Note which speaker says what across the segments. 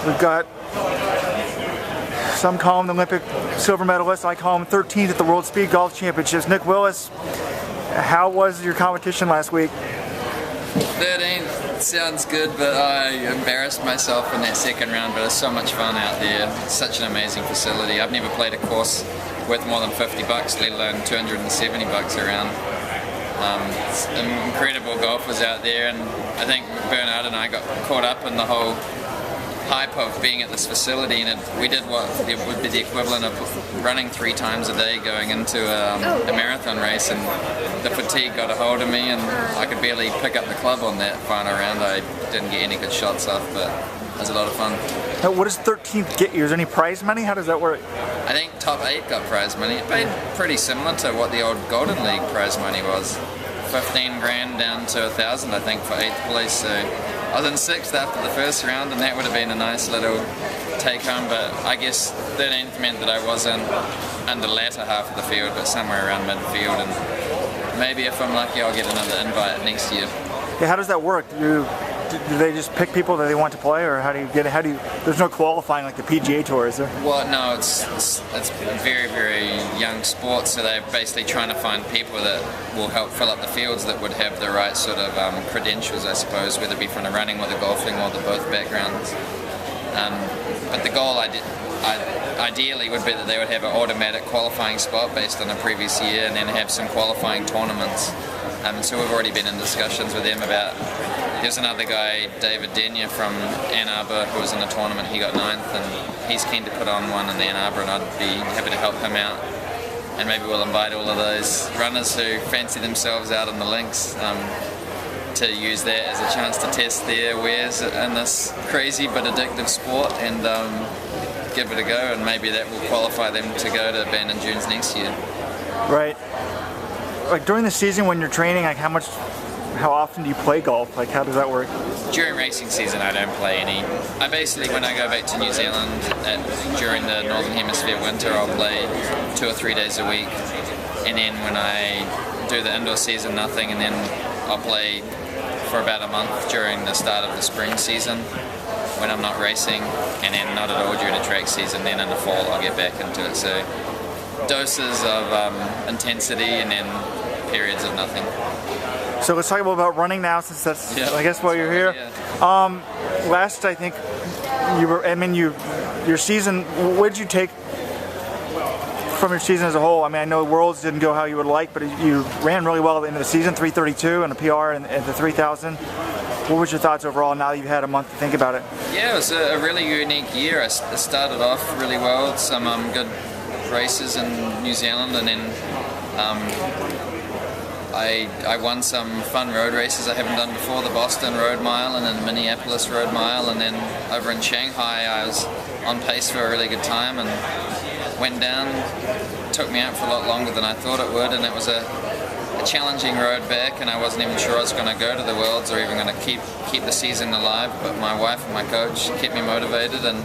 Speaker 1: We've got, some call him the Olympic silver medalist, I call him 13th at the World Speed Golf Championships. Nick Willis, how was your competition last week?
Speaker 2: 13th sounds good, but I embarrassed myself in that second round, but it's so much fun out there. It's such an amazing facility. I've never played a course worth more than $50, let alone $270 around. Some incredible golfers out there, and I think Bernard and I got caught up in the whole hype of being at this facility, and we did what it would be the equivalent of running 3 times a day going into a marathon race, and the fatigue got a hold of me and I could barely pick up the club on that final round. I didn't get any good shots off, but it was a lot of fun.
Speaker 1: What does 13th get you? Is there any prize money? How does that work?
Speaker 2: I think top 8 got prize money. It paid pretty similar to what the old Golden League prize money was. 15 grand down to 1,000 I think for 8th place, so I was in 6th after the first round, and that would have been a nice little take home, but I guess 13th meant that I wasn't in the latter half of the field, but somewhere around midfield, and maybe if I'm lucky I'll get another invite next year.
Speaker 1: Yeah, how does that work? Do they just pick people that they want to play, or how do you get it? There's no qualifying like the PGA Tour, is there?
Speaker 2: Well, no, it's very, very young sport, so they're basically trying to find people that will help fill up the fields that would have the right sort of credentials, I suppose, whether it be from the running or the golfing or the both backgrounds. But the goal ideally would be that they would have an automatic qualifying spot based on the previous year, and then have some qualifying tournaments. So we've already been in discussions with them about, there's another guy, David Denya from Ann Arbor, who was in the tournament. He got 9th, and he's keen to put on one in Ann Arbor, and I'd be happy to help him out. And maybe we'll invite all of those runners who fancy themselves out on the links to use that as a chance to test their wares in this crazy but addictive sport, and give it a go, and maybe that will qualify them to go to Bandon Dunes next year.
Speaker 1: Right. Like during the season when you're training, like how often do you play golf? Like how does that work?
Speaker 2: During racing season I don't play any. I basically, when I go back to New Zealand during the Northern Hemisphere winter, I'll play 2 or 3 days a week, and then when I do the indoor season, nothing, and then I'll play for about a month during the start of the spring season when I'm not racing, and then not at all during the track season. Then in the fall I'll get back into it, so doses of intensity and then periods of nothing.
Speaker 1: So let's talk about running now, since that's, I guess, why you're here.
Speaker 2: Yeah.
Speaker 1: Last, I think, your season, what did you take from your season as a whole? I mean, I know Worlds didn't go how you would like, but you ran really well at the end of the season, 3:32 and a PR at the 3,000. What was your thoughts overall now that you've had a month to think about it? Yeah,
Speaker 2: it was a really unique year. I started off really well, some good races in New Zealand, and then I won some fun road races I haven't done before, the Boston Road Mile and then the Minneapolis Road Mile, and then over in Shanghai I was on pace for a really good time and went down. It took me out for a lot longer than I thought it would, and it was a challenging road back, and I wasn't even sure I was going to go to the Worlds or even going to keep the season alive, but my wife and my coach kept me motivated, and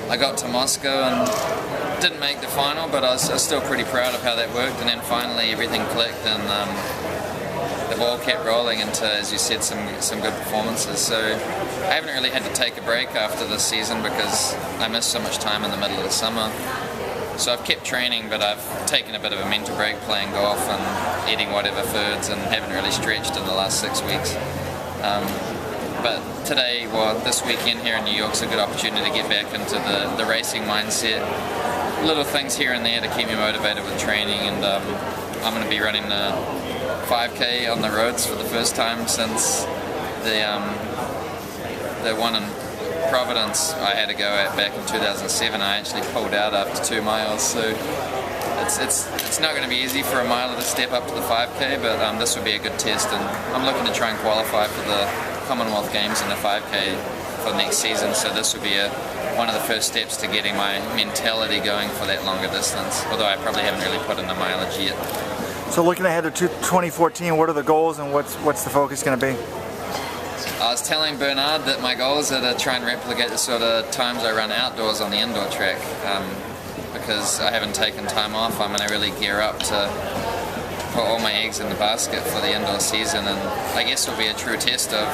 Speaker 2: I got to Moscow and didn't make the final, but I was still pretty proud of how that worked, and then finally everything clicked, and the ball kept rolling into, as you said, some good performances. So I haven't really had to take a break after this season because I missed so much time in the middle of the summer. So I've kept training, but I've taken a bit of a mental break playing golf and eating whatever foods, and haven't really stretched in the last 6 weeks. But today, this weekend here in New York is a good opportunity to get back into the racing mindset. Little things here and there to keep me motivated with training, and I'm going to be running the 5K on the roads for the first time since the one in Providence I had to go at back in 2007. I actually pulled out after 2 miles, so it's not going to be easy for a miler to step up to the 5K, but this would be a good test, and I'm looking to try and qualify for the Commonwealth Games in the 5K for next season, so this would be one of the first steps to getting my mentality going for that longer distance, although I probably haven't really put in the mileage yet.
Speaker 1: So looking ahead to 2014, what are the goals and what's the focus going to be?
Speaker 2: I was telling Bernard that my goals are to try and replicate the sort of times I run outdoors on the indoor track, because I haven't taken time off. I'm going to really gear up to put all my eggs in the basket for the indoor season, and I guess it'll be a true test of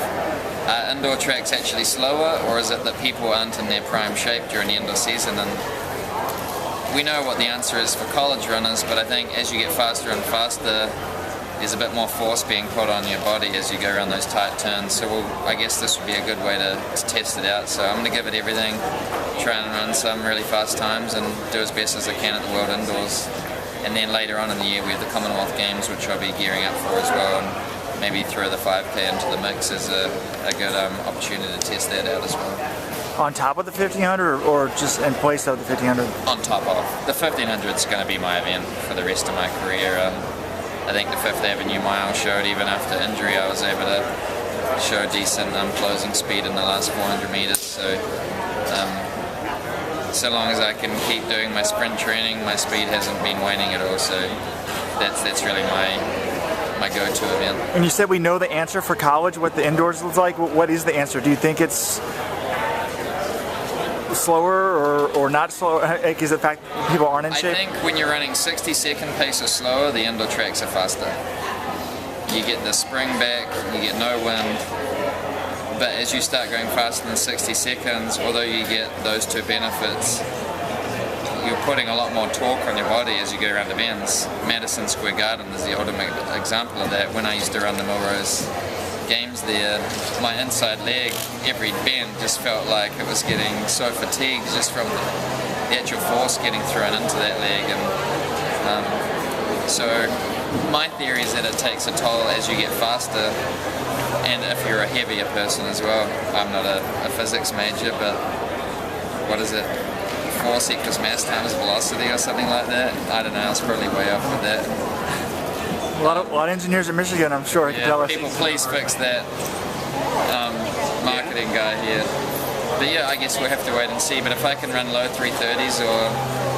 Speaker 2: are indoor tracks actually slower, or is it that people aren't in their prime shape during the indoor season? And we know what the answer is for college runners, but I think as you get faster and faster, there's a bit more force being put on your body as you go around those tight turns. So I guess this would be a good way to test it out. So I'm going to give it everything, try and run some really fast times and do as best as I can at the World Indoors. And then later on in the year we have the Commonwealth Games, which I'll be gearing up for as well, and maybe throw the 5K into the mix as a good opportunity to test that out as well.
Speaker 1: On top of the 1500 or just in place of the 1500?
Speaker 2: On top of. The 1500 is going to be my event for the rest of my career. I think the Fifth Avenue Mile showed, even after injury, I was able to show decent closing speed in the last 400 meters. So long as I can keep doing my sprint training, my speed hasn't been waning at all. So that's really my go-to event.
Speaker 1: And you said we know the answer for college, what the indoors looks like. What is the answer? Do you think it's slower or not slower? Is it the fact people aren't in shape?
Speaker 2: I think when you're running 60-second pace or slower, the indoor tracks are faster. You get the spring back, you get no wind, but as you start going faster than 60 seconds, although you get those two benefits, you're putting a lot more torque on your body as you go around the bends. Madison Square Garden is the ultimate example of that. When I used to run the Melrose Games there, my inside leg, every bend just felt like it was getting so fatigued just from the actual force getting thrown into that leg. And so my theory is that it takes a toll as you get faster, and if you're a heavier person as well. I'm not a physics major, but what is it? Force equals mass times velocity or something like that. I don't know, I was probably way off with that.
Speaker 1: A lot of engineers in Michigan, I'm sure, can tell us.
Speaker 2: People, please fix that marketing guy here. But yeah, I guess we'll have to wait and see. But if I can run low 330s or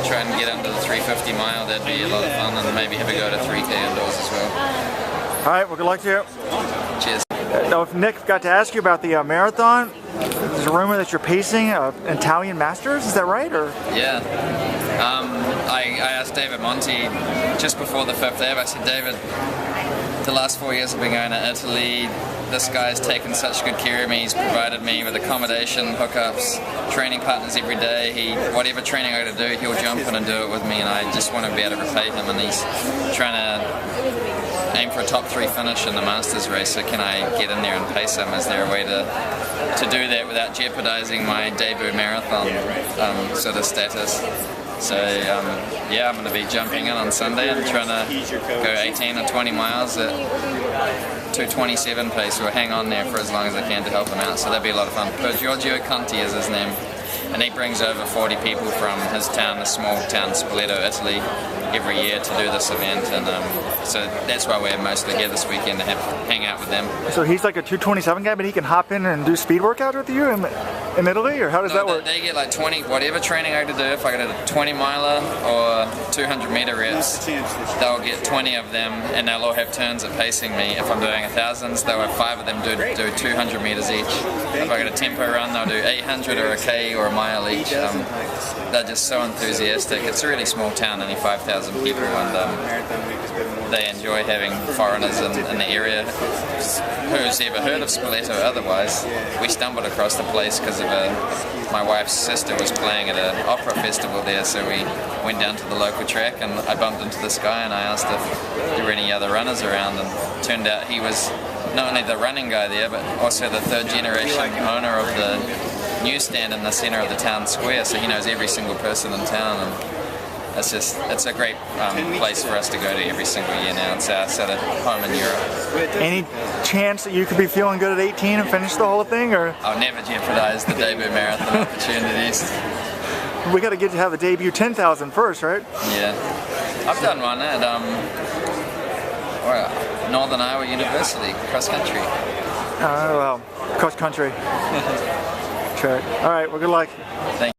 Speaker 2: try and get under the 350 mile, that'd be a lot of fun, and maybe have a go to 3K indoors as well.
Speaker 1: All right, well, good luck to you.
Speaker 2: Cheers.
Speaker 1: Now, if Nick got to ask you about the marathon, there's a rumor that you're pacing Italian Masters, is that right? Or?
Speaker 2: Yeah. I asked David Monti just before the Fifth Ave, I said, David, the last 4 years I've been going to Italy. This guy's taken such good care of me. He's provided me with accommodation, hookups, training partners every day. Whatever training I got to do, he'll jump in and do it with me, and I just want to be able to repay him. And he's trying to aim for a top 3 finish in the Masters race. So can I get in there and pace him? Is there a way to do that without jeopardizing my debut marathon sort of status? So yeah, I'm going to be jumping in on Sunday and trying to go 18 or 20 miles at 2:27 pace. We'll hang on there for as long as I can to help him out. So that'll be a lot of fun. But Giorgio Conti is his name, and he brings over 40 people from his town, the small town Spoleto, Italy, every year to do this event. And so that's why we're mostly here this weekend, to hang out with them.
Speaker 1: So he's like a 227 guy, but he can hop in and do speed workouts with you in Italy, or how does that work?
Speaker 2: They get like 20, whatever training I got to do. If I got a 20 miler or 200 meter reps, they'll get 20 of them, and they'll all have turns at pacing me. If I'm doing 1000s, they'll have 5 of them do 200 meters each. If I got a tempo run, they'll do 800 or a K or a mile each. They're just so enthusiastic. It's a really small town, only 5,000 people, and they enjoy having foreigners in the area. Who's ever heard of Spoleto otherwise? We stumbled across the place because of my wife's sister was playing at an opera festival there, so we went down to the local track, and I bumped into this guy and I asked if there were any other runners around, and turned out he was not only the running guy there, but also the 3rd generation owner of the newsstand in the center of the town square, so he knows every single person in town. And it's a great place for us to go to every single year now. It's our sort of home in Europe.
Speaker 1: Any chance that you could be feeling good at 18 and finish the whole thing, or?
Speaker 2: I'll never jeopardize the debut marathon opportunities.
Speaker 1: We got to get to have the debut 10,000 first, right?
Speaker 2: Yeah, I've done one at Northern Iowa University, cross country.
Speaker 1: Well, cross country. Sure. All right. Well, good luck.
Speaker 2: Thank you.